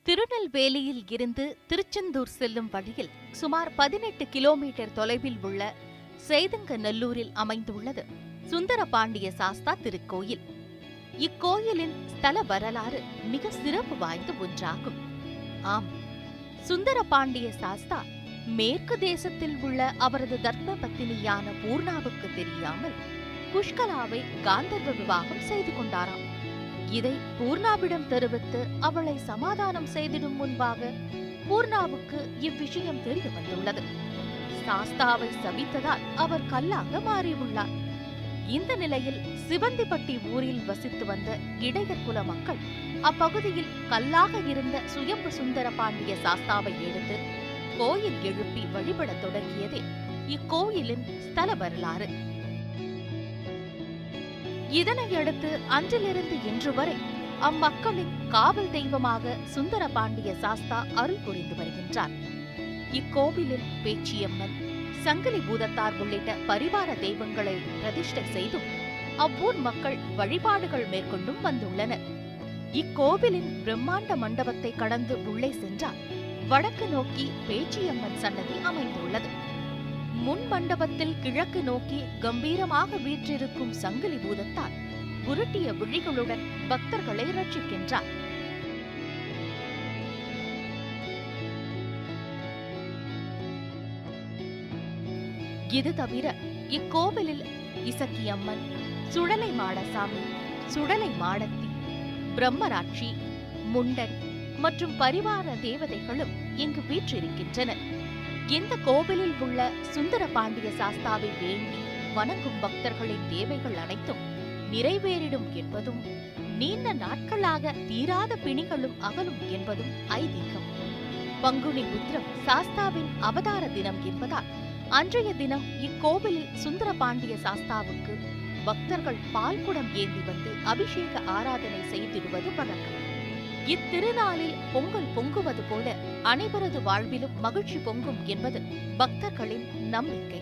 திருநெல்வேலியில் இருந்து திருச்செந்தூர் செல்லும் வழியில் சுமார் 18 கிலோமீட்டர் தொலைவில் உள்ள சேதங்கநல்லூரில் அமைந்துள்ளது சுந்தரபாண்டிய சாஸ்தா திருக்கோயில். இக்கோயிலின் ஸ்தல வரலாறு மிக சிறப்பு வாய்ந்த ஒன்றாகும். ஆம், சுந்தரபாண்டிய சாஸ்தா மேற்கு தேசத்தில் உள்ள அவரது தர்ம பத்தினியான பூர்ணாவுக்கு தெரியாமல் புஷ்கலாவை காந்தர்வ விவாகம் செய்து கொண்டாராம். இதை பூர்ணாவிடம் தெரிவித்து அவளை சமாதானம் செய்திடும் முன்பாக பூர்ணாவுக்கு இவ்விஷயம் தெரிய வந்துள்ளது. சாஸ்தாவை சபித்ததால் அவர் கல்லாக மாறியுள்ளார். இந்த நிலையில் சிவந்திப்பட்டி ஊரில் வசித்து வந்த இடையர் குல மக்கள் அப்பகுதியில் கல்லாக இருந்த சுயம்பு சுந்தர பாண்டிய சாஸ்தாவை எடுத்து கோயில் எழுப்பி வழிபடத் தொடங்கியதே இக்கோயிலின் ஸ்தல வரலாறு. இதனையடுத்து அன்றிலிருந்து இன்று வரை அம்மக்களின் காவல் தெய்வமாக சுந்தர பாண்டிய சாஸ்தா அருள் புரிந்து வருகின்றார். இக்கோவிலில் பேச்சியம்மன், சங்கிலி பூதத்தார் உள்ளிட்ட பரிவார தெய்வங்களை பிரதிஷ்டை செய்தும் அவ்வூர் மக்கள் வழிபாடுகள் மேற்கொண்டும் வந்துள்ளனர். இக்கோவிலின் பிரம்மாண்ட மண்டபத்தை கடந்து உள்ளே சென்றால் வடக்கு நோக்கி பேச்சியம்மன் சன்னதி அமைந்துள்ளது. முன் மண்டபத்தில் கிழக்கு நோக்கி கம்பீரமாக வீற்றிருக்கும் சங்கிலி பூதத்தால் உருட்டிய விழிகளுடன் பக்தர்களை ரட்சிக்கின்றார். இது தவிர இக்கோவிலில் இசக்கியம்மன், சுடலை மாடசாமி, சுடலை மாடத்தி, பிரம்மராட்சி, முண்டன் மற்றும் பரிவார தேவதைகளும் இங்கு வீற்றிருக்கின்றனர். இந்த கோவிலில் உள்ள சுந்தர பாண்டிய சாஸ்தாவை வேண்டி வணங்கும் பக்தர்களின் தேவைகள் அனைத்தும் நிறைவேறிடும் என்பதும், நீண்ட நாட்களாக தீராத பிணிகளும் அகலும் என்பதும் ஐதீகம். பங்குனி உத்திரம் சாஸ்தாவின் அவதார தினம் என்பதால் அன்றைய தினம் இக்கோவிலில் சுந்தர பாண்டிய சாஸ்தாவுக்கு பக்தர்கள் பால்குடம் ஏந்தி வந்து அபிஷேக ஆராதனை செய்திடுவது வழக்கம். இத்திருநாளில் பொங்கல் பொங்குவது போல அனைவரது வாழ்விலும் மகிழ்ச்சி பொங்கும் என்பது பக்தர்களின் நம்பிக்கை.